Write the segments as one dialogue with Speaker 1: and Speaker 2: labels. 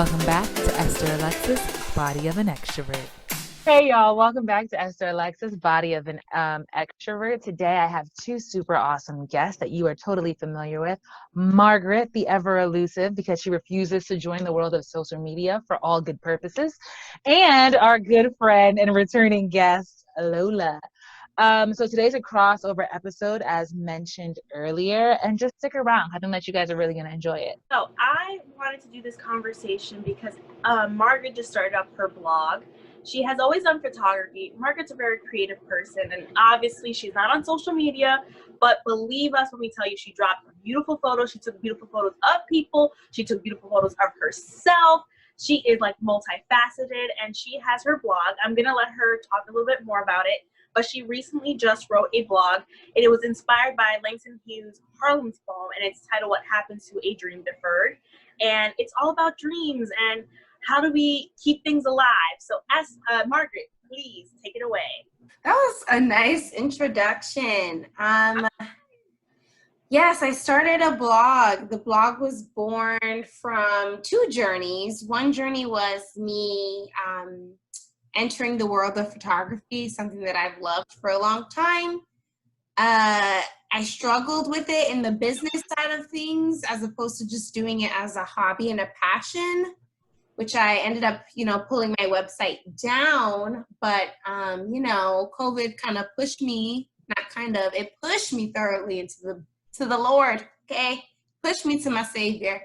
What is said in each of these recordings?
Speaker 1: Welcome back to Esther Alexis, Body of an Extrovert. Hey y'all, welcome back to Esther Alexis, Body of an Extrovert. Today I have two super awesome guests that you are totally familiar with. Margaret, the ever elusive, because she refuses to join the world of social media for all good purposes. And our good friend and returning guest, Lola. So today's a crossover episode, as mentioned earlier, and just stick around. I think that you guys are really going to enjoy it.
Speaker 2: So I wanted to do this conversation because Margaret just started up her blog. She has always done photography. Margaret's a very creative person, and obviously she's not on social media, but believe us when we tell you she dropped beautiful photos. She took beautiful photos of people. She took beautiful photos of herself. She is like multifaceted, and she has her blog. I'm going to let her talk a little bit more about it. But she recently just wrote a blog, and it was inspired by Langston Hughes' Harlem's poem, and it's titled "What Happens to a Dream Deferred," and it's all about dreams and how do we keep things alive. So, Margaret, please take it away.
Speaker 3: That was a nice introduction. Yes, I started a blog. The blog was born from two journeys. One journey was me entering the world of photography, something that I've loved for a long time. I struggled with it in the business side of things as opposed to just doing it as a hobby and a passion, which I ended up, pulling my website down. But, COVID kind of pushed me, it pushed me thoroughly into the Lord, okay? Pushed me to my Savior.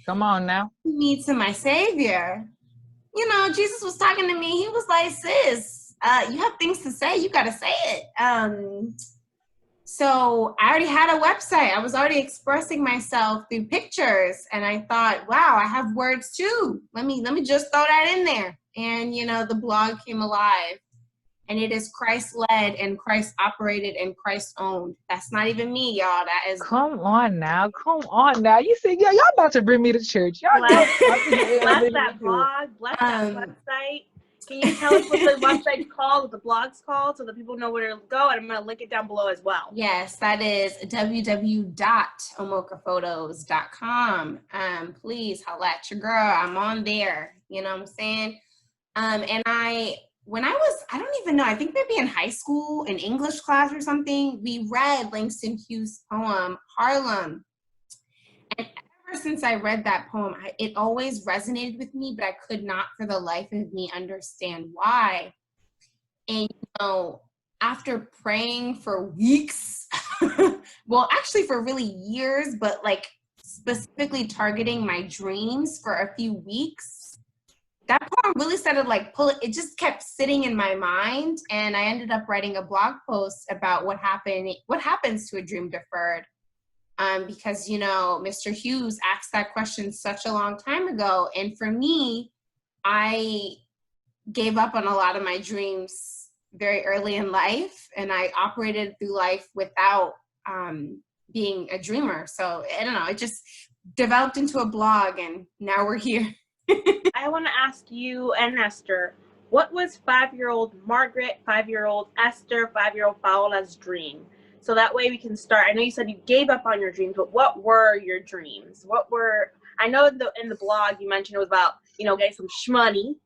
Speaker 1: Come on now.
Speaker 3: Me to my Savior. Jesus was talking to me. He was like, sis, you have things to say. You got to say it. So I already had a website. I was already expressing myself through pictures. And I thought, wow, I have words too. Let me just throw that in there. And, the blog came alive. And it is Christ-led and Christ-operated and Christ-owned. That's not even me, y'all. That is...
Speaker 1: Come on now. You see, y'all about to bring me to church. Y'all
Speaker 2: bless that blog, bless that website. Can you tell us what the website's called, what the blog's called, so that people know where to go? And I'm going to link it down below as well.
Speaker 3: Yes, that is www.omokaphotos.com. Please holla at your girl. I'm on there. You know what I'm saying? When I don't even know, I think maybe in high school, in English class or something, we read Langston Hughes' poem, Harlem. And ever since I read that poem, it always resonated with me, but I could not for the life of me understand why. And, after praying for weeks, well, actually for really years, but like specifically targeting my dreams for a few weeks, that poem really started it just kept sitting in my mind. And I ended up writing a blog post about what happens to a dream deferred. Because, Mr. Hughes asked that question such a long time ago. And for me, I gave up on a lot of my dreams very early in life. And I operated through life without being a dreamer. So I don't know, it just developed into a blog and now we're here.
Speaker 2: I want to ask you and Esther, what was 5-year-old Margaret, 5-year-old Esther, 5-year-old Paola's dream? So that way we can start. I know you said you gave up on your dreams, but what were your dreams? I know in the blog you mentioned it was about, getting some shmoney,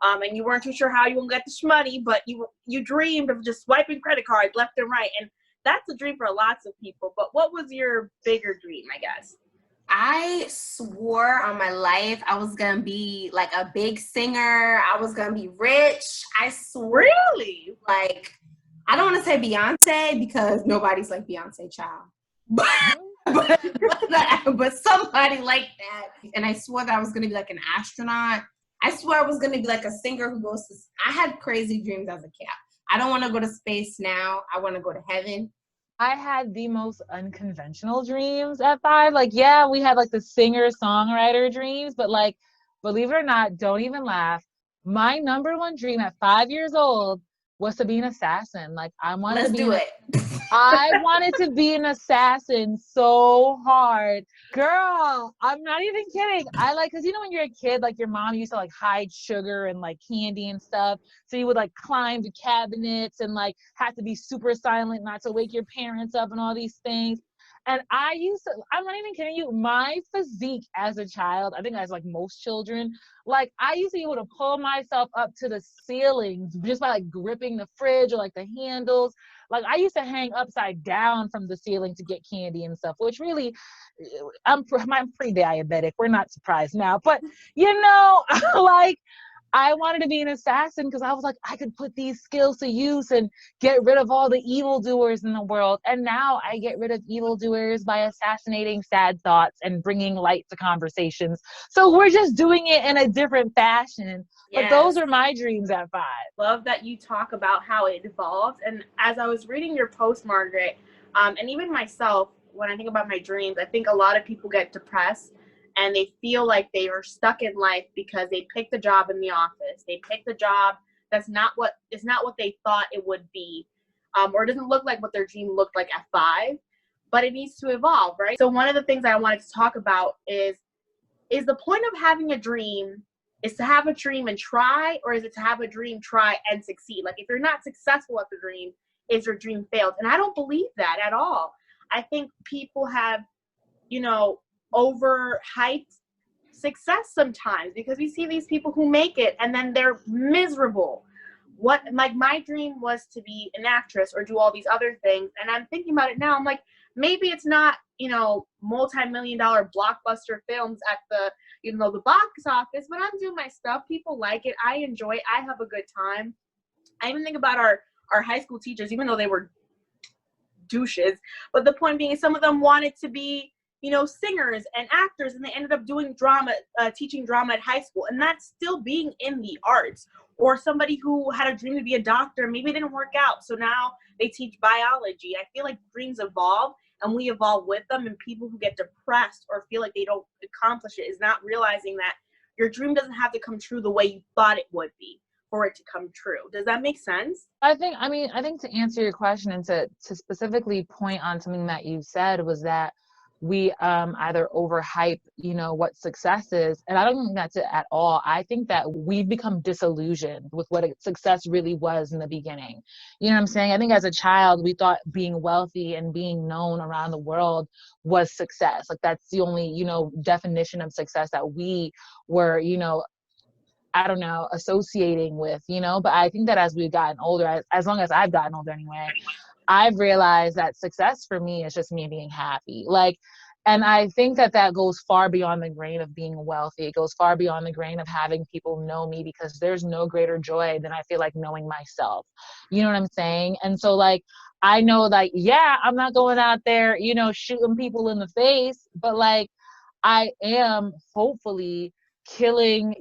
Speaker 2: and you weren't too sure how you were going to get the shmoney, but you dreamed of just swiping credit cards left and right. And that's a dream for lots of people. But what was your bigger dream, I guess?
Speaker 3: I swore on my life I was going to be like a big singer. I was going to be rich. I swore.
Speaker 2: Really?
Speaker 3: Like, I don't want to say Beyonce because nobody's like Beyonce, child. But somebody like that. And I swore that I was going to be like an astronaut. I swore I was going to be like a singer who goes to... I had crazy dreams as a kid. I don't want to go to space now. I want to go to heaven.
Speaker 1: I had the most unconventional dreams at 5. Like, yeah, we had like the singer-songwriter dreams, but like, believe it or not, don't even laugh. My number one dream at 5 years old was to be an assassin. Like, I wanted to be an assassin so hard. Girl, I'm not even kidding. Cause when you're a kid, like your mom used to like hide sugar and like candy and stuff. So you would like climb the cabinets and like have to be super silent not to wake your parents up and all these things. And I'm not even kidding you, my physique as a child, I think as like most children, like I used to be able to pull myself up to the ceilings just by like gripping the fridge or like the handles. Like I used to hang upside down from the ceiling to get candy and stuff, which really, I'm pre-diabetic. We're not surprised now, but like I wanted to be an assassin because I was like, I could put these skills to use and get rid of all the evildoers in the world. And now I get rid of evildoers by assassinating sad thoughts and bringing light to conversations. So we're just doing it in a different fashion. But those are my dreams at 5.
Speaker 2: Love that you talk about how it evolved. And as I was reading your post, Margaret, and even myself, when I think about my dreams, I think a lot of people get depressed and they feel like they are stuck in life because they picked a job in the office. They picked a job that's not what they thought it would be, or it doesn't look like what their dream looked like at 5, but it needs to evolve, right? So one of the things I wanted to talk about is the point of having a dream is to have a dream and try, or is it to have a dream, try, and succeed? Like if you're not successful at the dream, is your dream failed? And I don't believe that at all. I think people have, overhyped success sometimes because we see these people who make it and then they're miserable. My dream was to be an actress or do all these other things. And I'm thinking about it now. I'm like, maybe it's not, multi-million-dollar blockbuster films at the box office, but I'm doing my stuff. People like it. I enjoy it. I have a good time. I even think about our high school teachers, even though they were douches. But the point being, some of them wanted to be, singers and actors, and they ended up doing drama, teaching drama at high school. And that's still being in the arts. Or somebody who had a dream to be a doctor, maybe it didn't work out, so now they teach biology. I feel like dreams evolve, and we evolve with them. And people who get depressed or feel like they don't accomplish it is not realizing that your dream doesn't have to come true the way you thought it would be for it to come true. Does that make sense?
Speaker 1: I think to answer your question and to specifically point on something that you said was that we either overhype, what success is. And I don't think that's it at all. I think that we've become disillusioned with what success really was in the beginning. You know what I'm saying? I think as a child, we thought being wealthy and being known around the world was success. Like that's the only, definition of success that we were, associating with, but I think that as we've gotten older, as long as I've gotten older anyway, I've realized that success for me is just me being happy. And I think that goes far beyond the grain of being wealthy. It goes far beyond the grain of having people know me, because there's no greater joy than I feel like knowing myself. You know what I'm saying? And so I know I'm not going out there, shooting people in the face, but I am hopefully killing,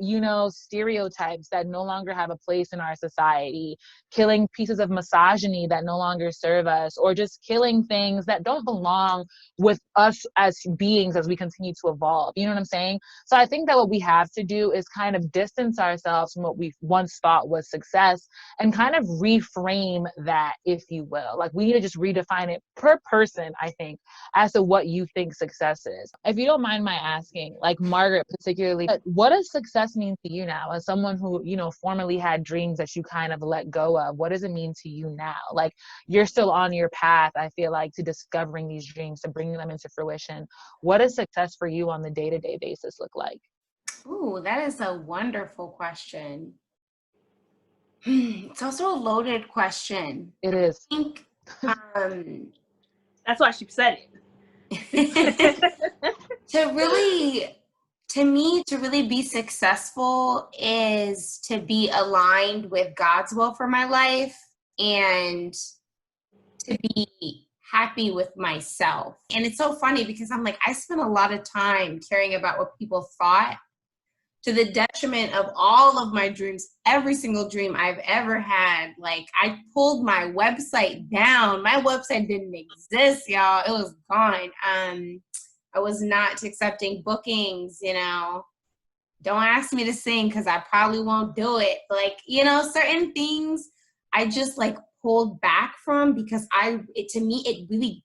Speaker 1: stereotypes that no longer have a place in our society, killing pieces of misogyny that no longer serve us, or just killing things that don't belong with us as beings as we continue to evolve. You know what I'm saying? So I think that what we have to do is kind of distance ourselves from what we once thought was success and kind of reframe that, if you will. We need to just redefine it per person, I think, as to what you think success is. If you don't mind my asking, Margaret particularly, what does success mean to you now as someone who, formerly had dreams that you kind of let go of? What does it mean to you now? You're still on your path, I feel like, to discovering these dreams, to bringing them into fruition. What does success for you on the day-to-day basis look like?
Speaker 3: Ooh, that is a wonderful question. It's also a loaded question.
Speaker 1: It is.
Speaker 3: I think,
Speaker 2: that's why she said it.
Speaker 3: To me, to really be successful is to be aligned with God's will for my life and to be happy with myself. And it's so funny because I'm I spent a lot of time caring about what people thought, to the detriment of all of my dreams, every single dream I've ever had. I pulled my website down. My website didn't exist, y'all. It was gone. I was not accepting bookings, Don't ask me to sing because I probably won't do it. Certain things I just pulled back from because to me, it really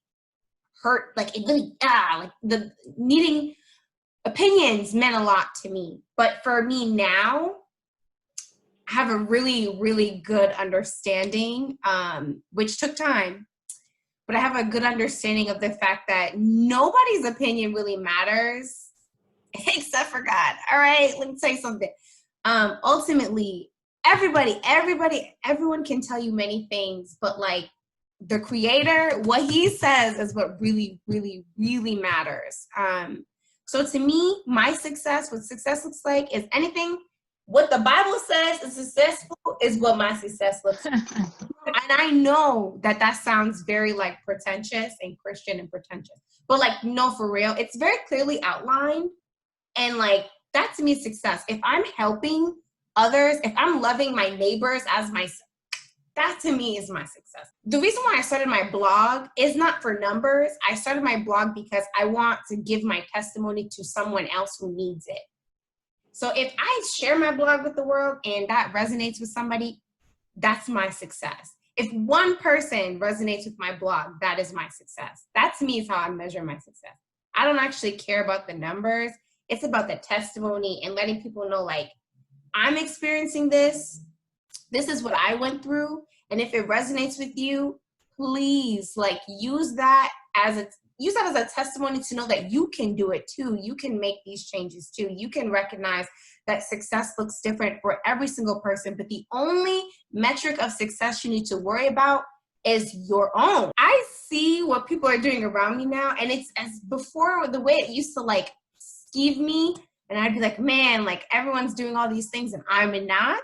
Speaker 3: hurt. The needing opinions meant a lot to me. But for me now, I have a really, really good understanding, which took time. but I have a good understanding of the fact that nobody's opinion really matters except for God. All right, let me tell you something. Ultimately, everyone can tell you many things, but like the creator, what he says is what really, really, really matters. So to me, my success, what success looks like is anything, what the Bible says is successful is what my success looks like. And I know that that sounds very like pretentious and Christian and pretentious, but like, no, for real, it's very clearly outlined. And like, that to me is success. If I'm helping others, if I'm loving my neighbors as myself, that to me is my success. The reason why I started my blog is not for numbers. I started my blog because I want to give my testimony to someone else who needs it. So if I share my blog with the world and that resonates with somebody, that's my success. If one person resonates with my blog, that is my success. That to me is how I measure my success. I don't actually care about the numbers. It's about the testimony and letting people know, like, I'm experiencing this. This is what I went through. And if it resonates with you, please like use that as a testimony to know that you can do it too. You can make these changes too. You can recognize that success looks different for every single person, but the only metric of success you need to worry about is your own. I see what people are doing around me now, and it's as before, the way it used to like skeeve me, and I'd be like, man, like everyone's doing all these things and I'm not.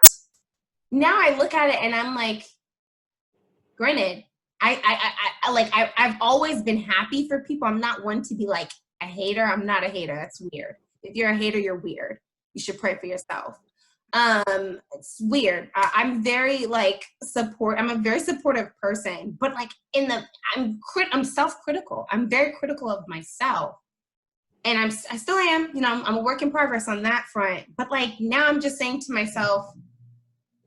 Speaker 3: Now I look at it and I'm like, granted, I've always been happy for people. I'm not one to be like a hater. I'm not a hater. That's weird. If you're a hater, you're weird. You should pray for yourself. It's weird. I'm very like I'm a very supportive person, but like I'm self-critical. I'm very critical of myself. And I still am, you know, I'm a work in progress on that front. But like now I'm just saying to myself,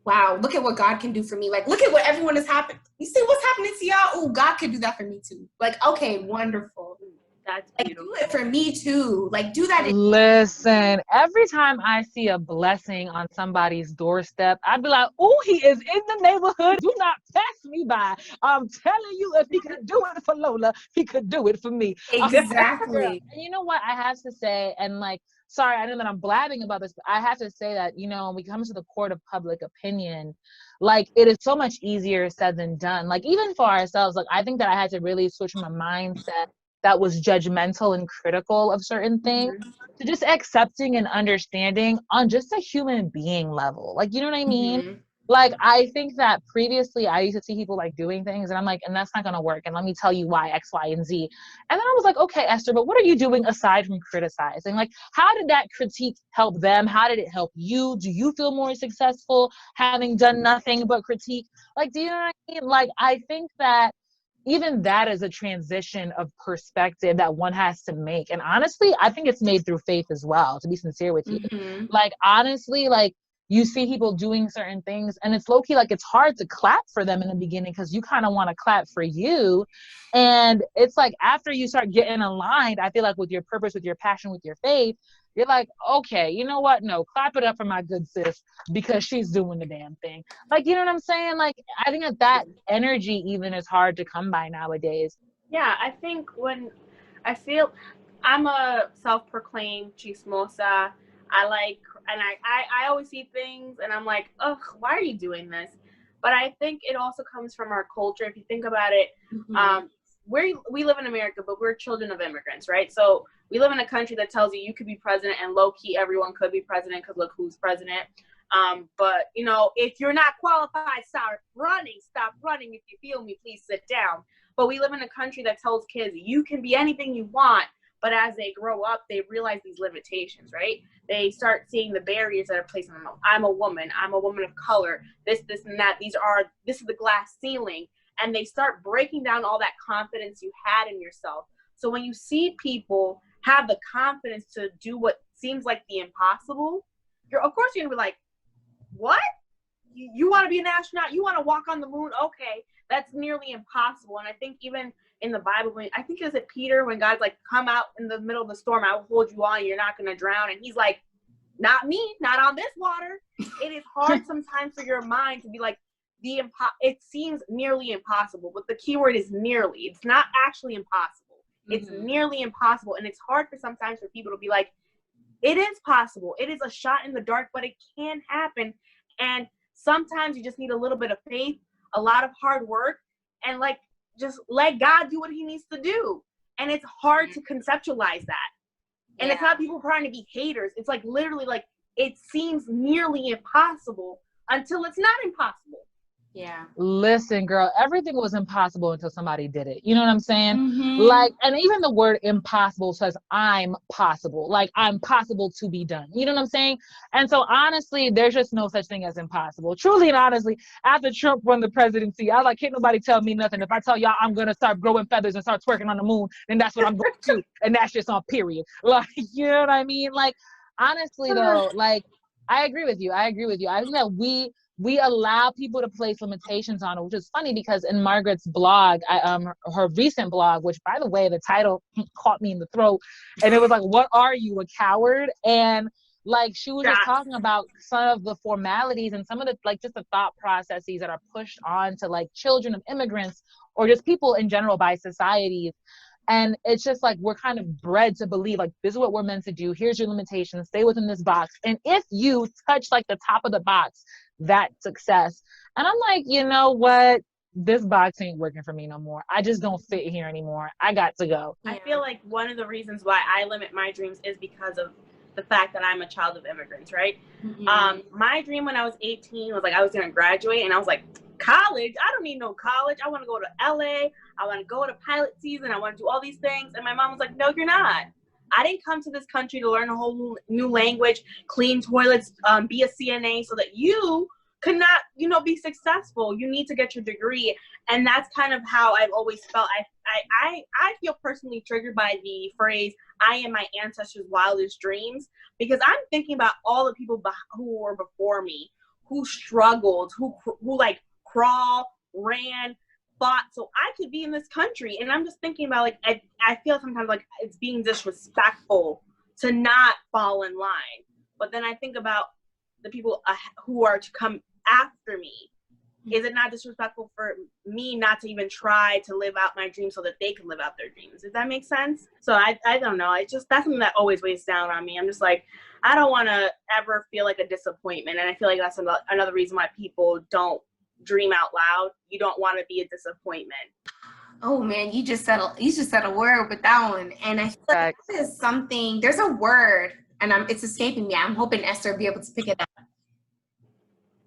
Speaker 3: wow, look at what God can do for me. Like, look at what everyone is happening. You see what's happening to y'all? Oh, God could do that for me too. Like, okay, wonderful.
Speaker 2: That's beautiful.
Speaker 3: Like, do it for me too. Like, do that.
Speaker 1: Listen, every time I see a blessing on somebody's doorstep, I'd be like, oh, he is in the neighborhood. Do not pass me by. I'm telling you, if he could do it for Lola, he could do it for me.
Speaker 3: Exactly.
Speaker 1: And you know what I have to say? And like, sorry, I know that I'm blabbing about this, but I have to say that, you know, when we come to the court of public opinion, like it is so much easier said than done. Like even for ourselves, like I think that I had to really switch my mindset that was judgmental and critical of certain things to just accepting and understanding on just a human being level. Like, you know what I mean?
Speaker 3: Mm-hmm.
Speaker 1: Like, I think that previously I used to see people like doing things and I'm like, and that's not going to work. And let me tell you why X, Y, and Z. And then I was like, okay, Esther, but what are you doing aside from criticizing? Like, how did that critique help them? How did it help you? Do you feel more successful having done nothing but critique? Like, do you know what I mean? Like, I think that even that is a transition of perspective that one has to make. And honestly, I think it's made through faith as well, to be sincere with you.
Speaker 3: Mm-hmm.
Speaker 1: Like, honestly, like you see people doing certain things and it's low key, like it's hard to clap for them in the beginning because you kind of want to clap for you. And it's like after you start getting aligned, I feel like with your purpose, with your passion, with your faith, you're like, okay, you know what? No, clap it up for my good sis because she's doing the damn thing. Like, you know what I'm saying? Like, I think that energy even is hard to come by nowadays.
Speaker 2: Yeah, I think when I feel I'm a self-proclaimed chismosa. I always see things and I'm like, ugh, why are you doing this? But I think it also comes from our culture. If you think about it, we live in America, but we're children of immigrants, right? So we live in a country that tells you could be president, and low-key everyone could be president because look who's president. But, you know, if you're not qualified, stop running. If you feel me, please sit down. But we live in a country that tells kids you can be anything you want. But as they grow up, they realize these limitations, right? They start seeing the barriers that are placed on them. I'm a woman of color, this and that. This is the glass ceiling. And they start breaking down all that confidence you had in yourself. So when you see people have the confidence to do what seems like the impossible, of course you're gonna be like, what? You want to be an astronaut? You want to walk on the moon? Okay, that's nearly impossible. And I think even in the Bible, I think it was Peter, when God's like, come out in the middle of the storm, I will hold you on, you're not going to drown. And he's like, not me, not on this water. It is hard sometimes for your mind to be like, it seems nearly impossible, but the keyword is nearly. It's not actually impossible. It's nearly impossible. And it's hard sometimes for people to be like, it is possible. It is a shot in the dark, but it can happen. And sometimes you just need a little bit of faith, a lot of hard work, and like just let God do what he needs to do. And it's hard to conceptualize that. And it's not people trying to be haters. It's like literally like it seems nearly impossible until it's not impossible.
Speaker 3: Yeah.
Speaker 1: Listen, girl, everything was impossible until somebody did it. You know what I'm saying? Like, and even the word impossible says I'm possible. Like, I'm possible to be done. You know what I'm saying? And so honestly, there's just no such thing as impossible. Truly and honestly, after Trump won the presidency, I was like, can't nobody tell me nothing. If I tell y'all I'm gonna start growing feathers and start twerking on the moon, then that's what I'm going to do. And that's just on period. Like, you know what I mean? Like, honestly though, like, I agree with you. I think that we allow people to place limitations on it, which is funny because in Margaret's blog, her recent blog, which by the way, the title caught me in the throat, and it was like, "What are you, a coward?" And like she was just talking about some of the formalities and some of the like just the thought processes that are pushed on to like children of immigrants or just people in general by societies. And it's just like we're kind of bred to believe like this is what we're meant to do. Here's your limitations. Stay within this box. And if you touch like the top of the box, that's success. And I'm like, you know what? This box ain't working for me no more. I just don't fit here anymore. I got to go.
Speaker 2: I feel like one of the reasons why I limit my dreams is because of the fact that I'm a child of immigrants, right? My dream when I was 18 was like I was going to graduate, and I was like, college? I don't need no college. I want to go to LA. I want to go to pilot season. I want to do all these things. And my mom was like, no, you're not. I didn't come to this country to learn a whole new language, clean toilets, be a CNA so that you could not, be successful. You need to get your degree. And that's kind of how I've always felt. I feel personally triggered by the phrase, I am my ancestors' wildest dreams, because I'm thinking about all the people who were before me, who struggled, who like crawl, ran, fought so I could be in this country. And I'm just thinking about like, I feel sometimes like it's being disrespectful to not fall in line. But then I think about the people who are to come after me. Is it not disrespectful for me not to even try to live out my dreams so that they can live out their dreams? Does that make sense? So I don't know. It's just, that's something that always weighs down on me. I'm just like, I don't want to ever feel like a disappointment. And I feel like that's another reason why people don't dream out loud. You don't want to be a disappointment.
Speaker 3: Oh man, you just said a word with that one. And I feel like this is something, there's a word, and it's escaping me. I'm hoping Esther will be able to pick it up.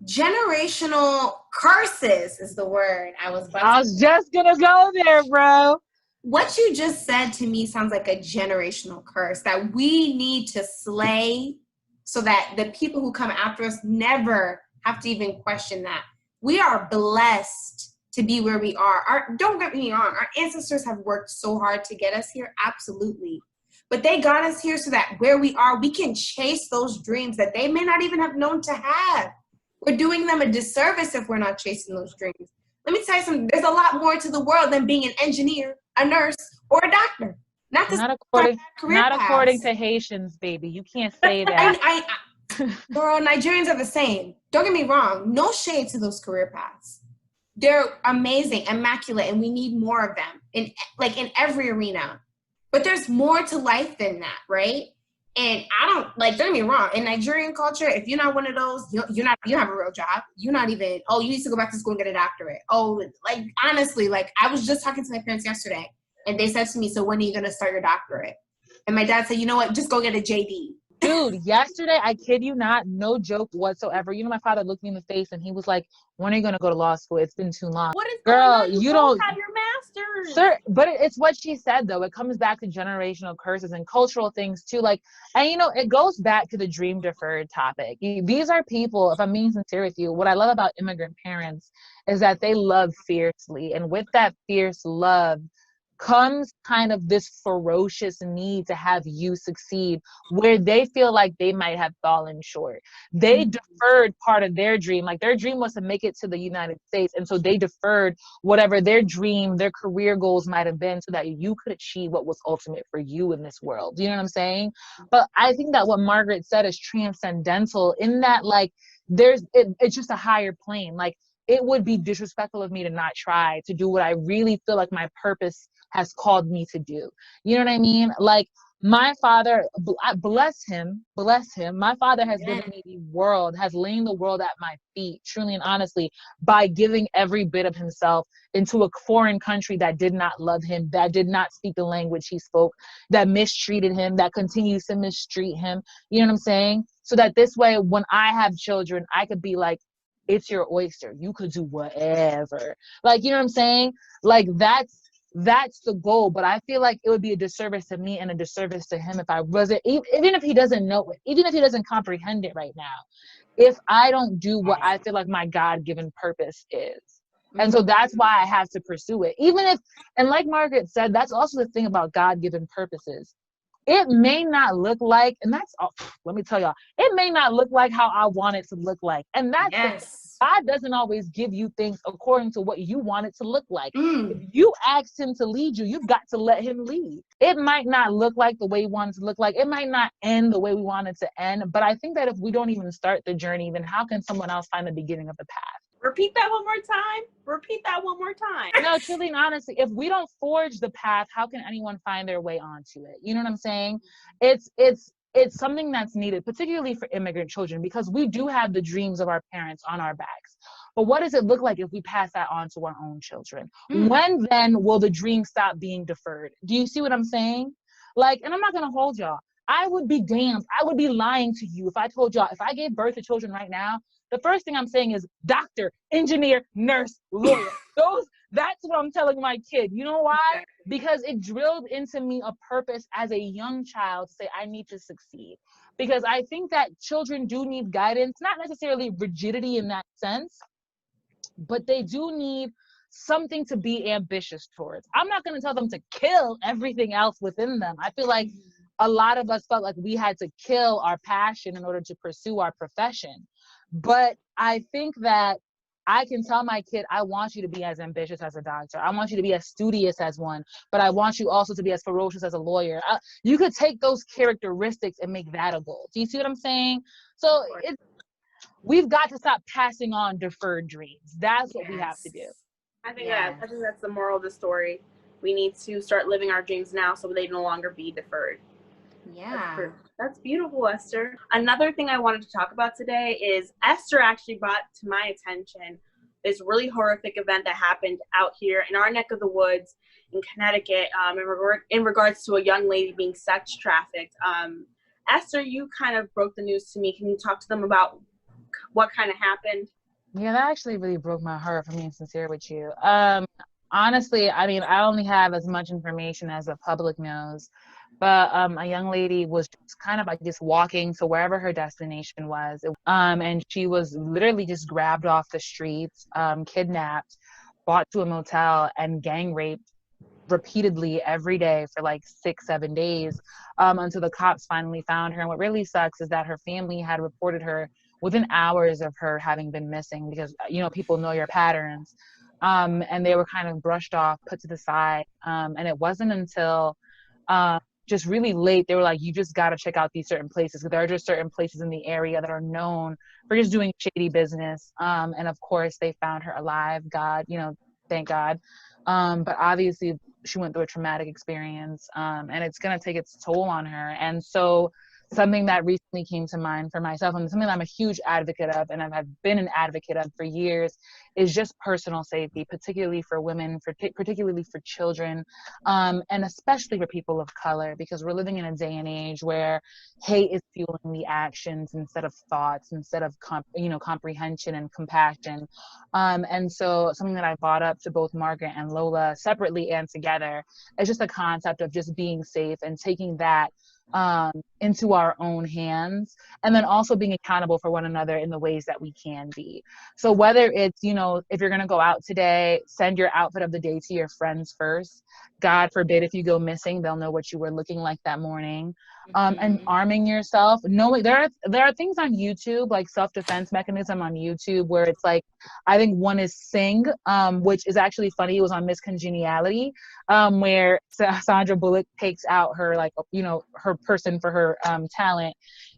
Speaker 3: Generational curses is the word I was
Speaker 1: just gonna go there, bro.
Speaker 3: What you just said to me sounds like a generational curse that we need to slay so that the people who come after us never have to even question that. We are blessed to be where we are. Don't get me wrong, our ancestors have worked so hard to get us here, absolutely. But they got us here so that where we are, we can chase those dreams that they may not even have known to have. We're doing them a disservice if we're not chasing those dreams. Let me tell you something. There's a lot more to the world than being an engineer, a nurse, or a doctor. Not
Speaker 1: according to Haitians, baby. You can't say that.
Speaker 3: Girl, Nigerians are the same. Don't get me wrong. No shade to those career paths. They're amazing, immaculate, and we need more of them in every arena. But there's more to life than that, right? And don't get me wrong. In Nigerian culture, if you're not one of those, you don't have a real job. You're not even, you need to go back to school and get a doctorate. Honestly, I was just talking to my parents yesterday, and they said to me, so when are you going to start your doctorate? And my dad said, you know what, just go get a JD.
Speaker 1: Dude, yesterday, I kid you not, no joke whatsoever. My father looked me in the face and he was like, when are you going to go to law school? It's been too long.
Speaker 2: What is
Speaker 1: Girl,
Speaker 2: going on? You don't have your master's.
Speaker 1: Sir, but it's what she said, though. It comes back to generational curses and cultural things, too. It goes back to the dream deferred topic. These are people, if I'm being sincere with you, what I love about immigrant parents is that they love fiercely. And with that fierce love comes kind of this ferocious need to have you succeed where they feel like they might have fallen short. They deferred part of their dream. Like their dream was to make it to the United States. And so they deferred whatever their dream, their career goals might have been so that you could achieve what was ultimate for you in this world. You know what I'm saying? But I think that what Margaret said is transcendental in that it's just a higher plane. it would be disrespectful of me to not try to do what I really feel like my purpose has called me to do. You know what I mean? Like, my father, bless him, my father has given me the world, has laid the world at my feet, truly and honestly, by giving every bit of himself into a foreign country that did not love him, that did not speak the language he spoke, that mistreated him, that continues to mistreat him. You know what I'm saying? So that this way, when I have children, I could be like, it's your oyster. You could do whatever. Like, you know what I'm saying? Like, that's the goal. But I feel like it would be a disservice to me and a disservice to him if I wasn't, even if he doesn't know it, even if he doesn't comprehend it right now, if I don't do what I feel like my God-given purpose is. And so that's why I have to pursue it. Even if, and like Margaret said, that's also the thing about God-given purposes. It may not look like, and that's, let me tell y'all, it may not look like how I want it to look like. And that's the, God doesn't always give you things according to what you want it to look like. If you asked him to lead you, you've got to let him lead. It might not look like the way you want it to look like. It might not end the way we want it to end. But I think that if we don't even start the journey, then how can someone else find the beginning of the path?
Speaker 2: Repeat that one more time. Repeat that one more time.
Speaker 1: No, truly and honestly, if we don't forge the path, how can anyone find their way onto it? You know what I'm saying? It's something that's needed, particularly for immigrant children, because we do have the dreams of our parents on our backs. But what does it look like if we pass that on to our own children? When then will the dream stop being deferred? Do you see what I'm saying? Like, and I'm not going to hold y'all. I would be damned. I would be lying to you if I told y'all, if I gave birth to children right now, the first thing I'm saying is doctor, engineer, nurse, lawyer. That's what I'm telling my kid. You know why? Because it drilled into me a purpose as a young child to say, I need to succeed. Because I think that children do need guidance, not necessarily rigidity in that sense, but they do need something to be ambitious towards. I'm not going to tell them to kill everything else within them. I feel like a lot of us felt like we had to kill our passion in order to pursue our profession. But I think that I can tell my kid, I want you to be as ambitious as a doctor. I want you to be as studious as one, but I want you also to be as ferocious as a lawyer. You could take those characteristics and make that a goal. Do you see what I'm saying? So we've got to stop passing on deferred dreams. That's what we have to do.
Speaker 2: I think that's the moral of the story. We need to start living our dreams now so they no longer be deferred.
Speaker 3: Yeah.
Speaker 2: That's beautiful, Esther. Another thing I wanted to talk about today is Esther actually brought to my attention this really horrific event that happened out here in our neck of the woods in Connecticut in regards to a young lady being sex trafficked. Esther, you kind of broke the news to me. Can you talk to them about what kind of happened?
Speaker 1: Yeah, that actually really broke my heart, for being sincere with you. Honestly, I mean, I only have as much information as the public knows. But a young lady was just kind of like just walking to wherever her destination was. And she was literally just grabbed off the streets, kidnapped, brought to a motel, and gang raped repeatedly every day for like 6-7 days until the cops finally found her. And what really sucks is that her family had reported her within hours of her having been missing because, you know, people know your patterns. And they were kind of brushed off, put to the side. And it wasn't until just really late, they were like, you just got to check out these certain places. Because there are just certain places in the area that are known for just doing shady business. And of course, they found her alive. God, you know, thank God. But obviously, she went through a traumatic experience, and it's going to take its toll on her. And so something that recently came to mind for myself, and something that I'm a huge advocate of, and I've been an advocate of for years, is just personal safety, particularly for women, particularly for children, and especially for people of color, because we're living in a day and age where hate is fueling the actions instead of thoughts, instead of comprehension and compassion. And so something that I brought up to both Margaret and Lola separately and together is just the concept of just being safe and taking that into our own hands, and then also being accountable for one another in the ways that we can be. So whether it's, you know, if you're going to go out today, send your outfit of the day to your friends first. God forbid if you go missing, they'll know what you were looking like that morning. And arming yourself, knowing there are things on YouTube, like self-defense mechanism on YouTube, where it's like, I think one is Sing, which is actually funny. It was on Miss Congeniality, where Sandra Bullock takes out her, like, you know, her person for her talent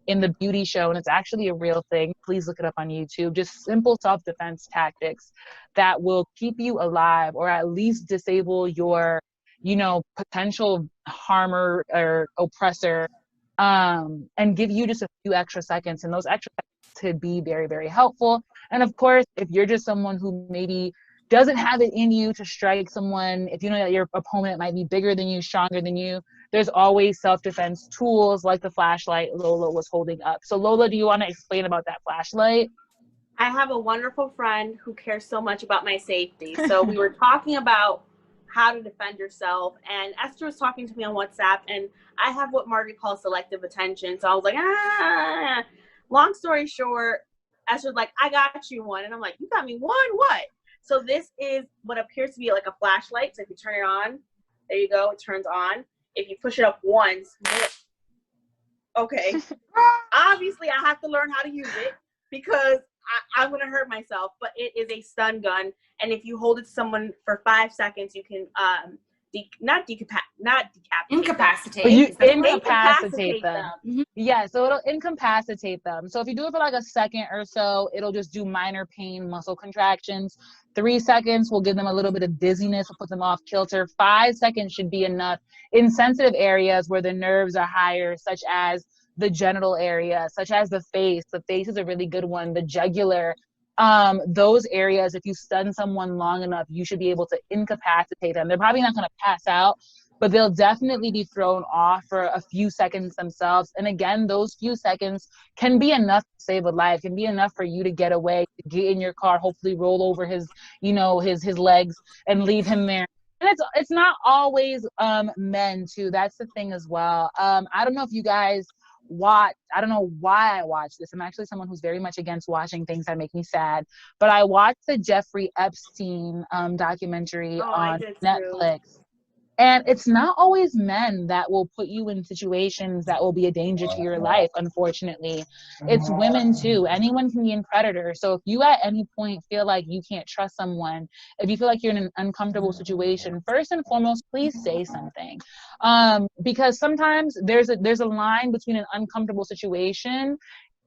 Speaker 1: in the beauty show, and it's actually a real thing. Please look it up on YouTube. Just simple self-defense tactics that will keep you alive, or at least disable your, potential harmer or oppressor, and give you just a few extra seconds. And those extra seconds could be very, very helpful. And of course, if you're just someone who maybe doesn't have it in you to strike someone, if you know that your opponent might be bigger than you, stronger than you, there's always self-defense tools like the flashlight Lola was holding up. So Lola, do you want to explain about that flashlight?
Speaker 2: I have a wonderful friend who cares so much about my safety. So we were talking about how to defend yourself, and Esther was talking to me on WhatsApp, and I have what Margaret calls selective attention. So I was like, long story short, Esther's like, I got you one. And I'm like, you got me one? What? So this is what appears to be like a flashlight. So if you turn it on, there you go, it turns on. If you push it up once, okay. Obviously, I have to learn how to use it because I'm going to hurt myself, but it is a stun gun. And if you hold it to someone for 5 seconds, you can
Speaker 3: incapacitate.
Speaker 1: But you incapacitate them. Mm-hmm. Yeah, so it'll incapacitate them. So if you do it for like a second or so, it'll just do minor pain, muscle contractions. 3 seconds will give them a little bit of dizziness, will put them off kilter. 5 seconds should be enough in sensitive areas where the nerves are higher, such as the genital area, such as the face. The face is a really good one. The jugular. Those areas, if you stun someone long enough, you should be able to incapacitate them. They're probably not going to pass out, but they'll definitely be thrown off for a few seconds themselves. And again, those few seconds can be enough to save a life, can be enough for you to get away, to get in your car, hopefully roll over his legs and leave him there. And it's not always men too. That's the thing as well. I don't know if you guys I don't know why I watch this. I'm actually someone who's very much against watching things that make me sad, but I watched the Jeffrey Epstein documentary on Netflix. And it's not always men that will put you in situations that will be a danger to your life, unfortunately. It's women too. Anyone can be a predator. So if you at any point feel like you can't trust someone, if you feel like you're in an uncomfortable situation, first and foremost, please say something. Because sometimes there's a line between an uncomfortable situation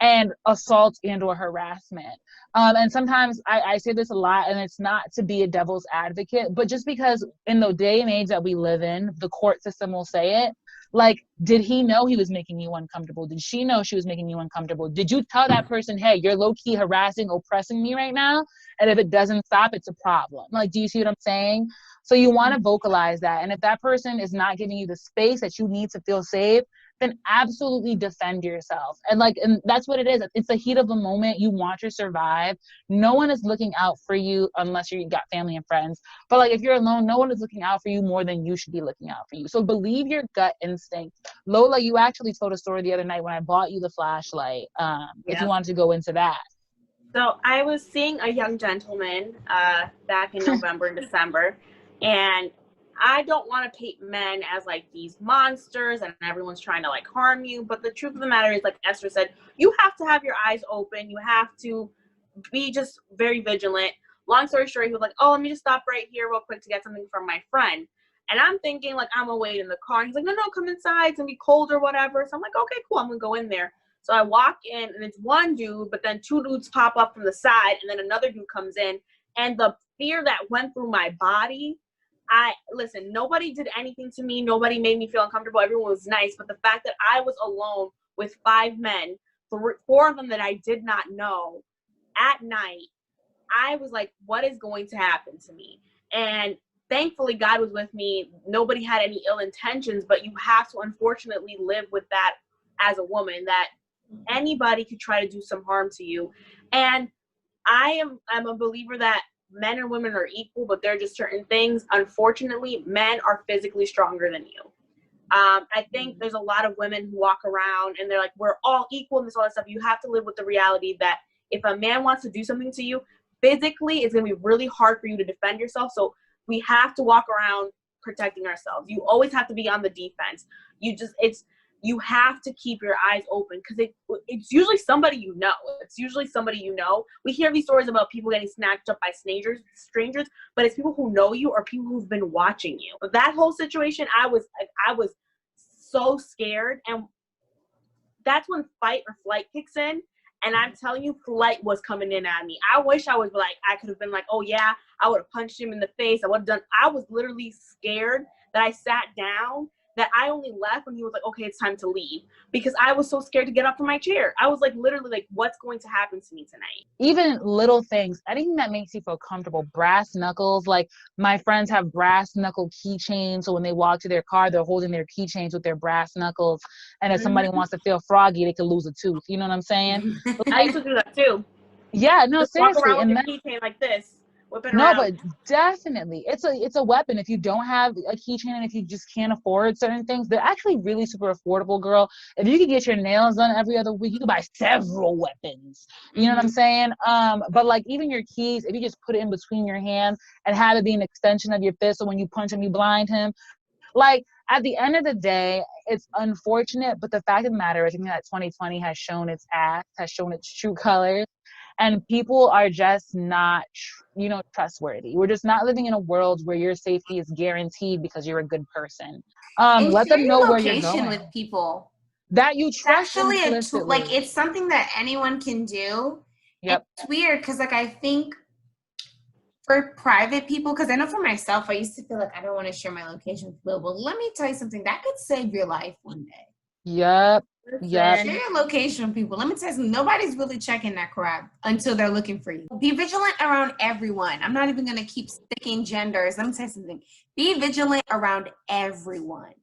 Speaker 1: and assault and or harassment. And sometimes I say this a lot, and it's not to be a devil's advocate, but just because in the day and age that we live in, the court system will say it. Like, did he know he was making you uncomfortable? Did she know she was making you uncomfortable? Did you tell that person, hey, you're low-key harassing, oppressing me right now? And if it doesn't stop, it's a problem. Like, do you see what I'm saying? So you want to vocalize that. And if that person is not giving you the space that you need to feel safe, then absolutely defend yourself. And that's what it is. It's the heat of the moment. You want to survive. No one is looking out for you unless you got family and friends. But like if you're alone, no one is looking out for you more than you should be looking out for you. So believe your gut instinct. Lola, you actually told a story the other night when I bought you the flashlight. If you wanted to go into that.
Speaker 2: So I was seeing a young gentleman back in November and December, and I don't want to paint men as like these monsters and everyone's trying to like harm you. But the truth of the matter is, like Esther said, you have to have your eyes open. You have to be just very vigilant. Long story short, he was like, oh, let me just stop right here real quick to get something from my friend. And I'm thinking like, I'm gonna wait in the car. And he's like, no, come inside. It's gonna be cold or whatever. So I'm like, okay, cool. I'm gonna go in there. So I walk in and it's one dude, but then 2 dudes pop up from the side and then another dude comes in. And the fear that went through my body, listen, nobody did anything to me. Nobody made me feel uncomfortable. Everyone was nice. But the fact that I was alone with 5 men, 4 of them that I did not know at night, I was like, what is going to happen to me? And thankfully, God was with me. Nobody had any ill intentions, but you have to unfortunately live with that as a woman, that anybody could try to do some harm to you. And I'm a believer that men and women are equal, but there are just certain things. Unfortunately, men are physically stronger than you. I think there's a lot of women who walk around and they're like, we're all equal and this all that stuff. You have to live with the reality that if a man wants to do something to you, physically, it's going to be really hard for you to defend yourself. So we have to walk around protecting ourselves. You always have to be on the defense. You have to keep your eyes open because it's usually somebody you know. It's usually somebody you know. We hear these stories about people getting snatched up by strangers, but it's people who know you or people who've been watching you. But that whole situation, I was so scared, and that's when fight or flight kicks in. And I'm telling you, flight was coming in at me. I wish I was like, I could have been like, oh yeah, I would have punched him in the face. I would have done, I was literally scared that I sat down, that I only left when he was like, okay, it's time to leave. Because I was so scared to get up from my chair. I was like, literally like, what's going to happen to me tonight?
Speaker 1: Even little things, anything that makes you feel comfortable. Brass knuckles, like my friends have brass knuckle keychains. So when they walk to their car, they're holding their keychains with their brass knuckles. And if somebody wants to feel froggy, they could lose a tooth. You know what I'm saying?
Speaker 2: I used to do that too.
Speaker 1: Yeah, no,
Speaker 2: Just walk
Speaker 1: seriously.
Speaker 2: around
Speaker 1: And
Speaker 2: with your keychain like this.
Speaker 1: no, but definitely, it's a weapon. If you don't have a keychain and if you just can't afford certain things, they're actually really super affordable, girl. If you could get your nails done every other week, you could buy several weapons. You know what I'm saying? But like even your keys, if you just put it in between your hands and have it be an extension of your fist, so when you punch him, you blind him. Like at the end of the day, it's unfortunate, but the fact of the matter is, I think that 2020 has shown its ass, has shown its true colors. And people are just not, trustworthy. We're just not living in a world where your safety is guaranteed because you're a good person.
Speaker 3: And
Speaker 1: Let
Speaker 3: share
Speaker 1: them know
Speaker 3: your
Speaker 1: where you're
Speaker 3: location
Speaker 1: going.
Speaker 3: with people.
Speaker 1: That you
Speaker 3: It's
Speaker 1: trust
Speaker 3: actually
Speaker 1: implicitly.
Speaker 3: like it's something that anyone can do.
Speaker 1: Yep.
Speaker 3: And it's weird because like I think for private people, because I know for myself, I used to feel like I don't want to share my location with people. But let me tell you something that could save your life one day.
Speaker 1: Yep.
Speaker 3: Share your location with people. Let me tell you something. Nobody's really checking that crap until they're looking for you. Be vigilant around everyone. I'm not even going to keep sticking genders. Let me tell you something. Be vigilant around everyone.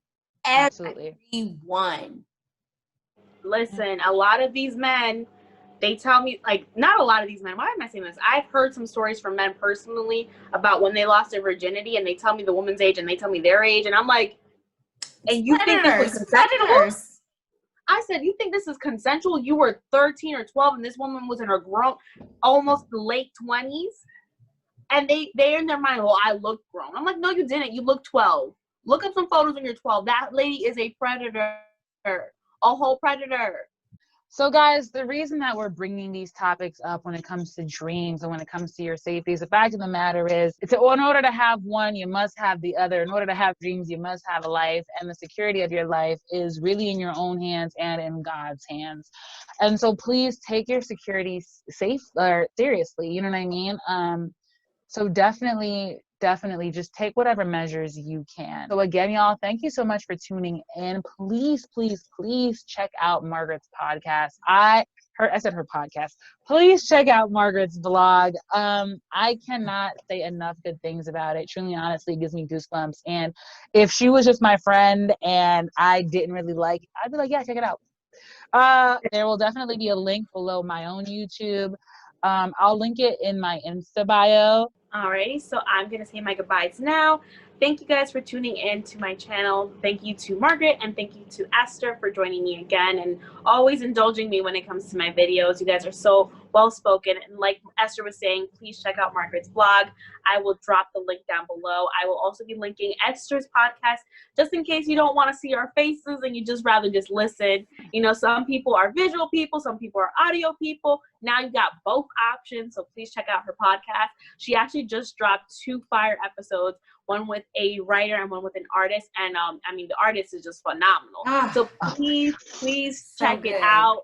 Speaker 1: Absolutely.
Speaker 3: Everyone.
Speaker 2: Listen, a lot of these men, they tell me, like, not a lot of these men. Why am I saying this? I've heard some stories from men personally about when they lost their virginity and they tell me the woman's age and they tell me their age. And I'm like, and you think this was consensual? I said, you think this is consensual? You were 13 or 12 and this woman was in her almost late 20s. And they're in their mind, well, I look grown. I'm like, no, you didn't. You look 12. Look up some photos when you're 12. That lady is a predator. A whole predator.
Speaker 1: So guys, the reason that we're bringing these topics up when it comes to dreams and when it comes to your safety is the fact of the matter is, in order to have one, you must have the other. In order to have dreams, you must have a life. And the security of your life is really in your own hands and in God's hands. And so please take your security seriously. You know what I mean? So definitely just take whatever measures you can. So again, y'all, thank you so much for tuning in. Please check out Margaret's podcast. I said her podcast. Please check out Margaret's blog. I cannot say enough good things about it. Truly, honestly, it gives me goosebumps. And if she was just my friend and I didn't really like it, I'd be like, yeah, check it out. There will definitely be a link below my own YouTube. I'll link it in my Insta bio.
Speaker 2: Alrighty, so I'm going to say my goodbyes now. Thank you guys for tuning in to my channel. Thank you to Margaret and thank you to Esther for joining me again and always indulging me when it comes to my videos. You guys are so well spoken. And like Esther was saying, please check out Margaret's blog. I will drop the link down below. I will also be linking Esther's podcast just in case you don't want to see our faces and you just rather just listen. You know, some people are visual people, some people are audio people. Now you got both options, so please check out her podcast. She actually just dropped 2 fire episodes, one with a writer and one with an artist. And I mean, the artist is just phenomenal. So please check it out.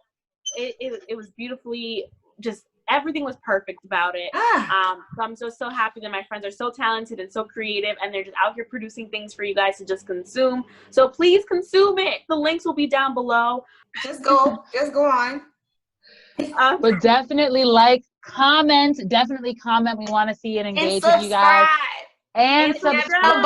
Speaker 2: It was beautifully, just everything was perfect about it. So I'm so happy that my friends are so talented and so creative and they're just out here producing things for you guys to just consume. So please consume it. The links will be down below.
Speaker 3: Just go on.
Speaker 1: But definitely definitely comment. We want to see and engage with you guys. And subscribe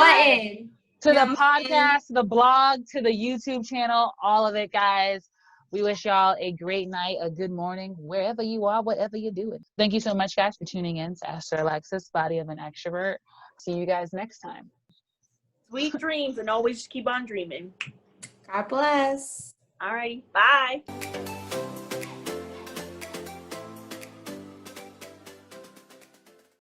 Speaker 1: to the podcast, the blog, to the YouTube channel, all of it, guys. We wish y'all a great night, a good morning, wherever you are, whatever you're doing. Thank you so much, guys, for tuning in to Esther Alexis, Body of an Extrovert. See you guys next time.
Speaker 2: Sweet dreams and always keep on dreaming.
Speaker 3: God bless.
Speaker 2: All right. Bye.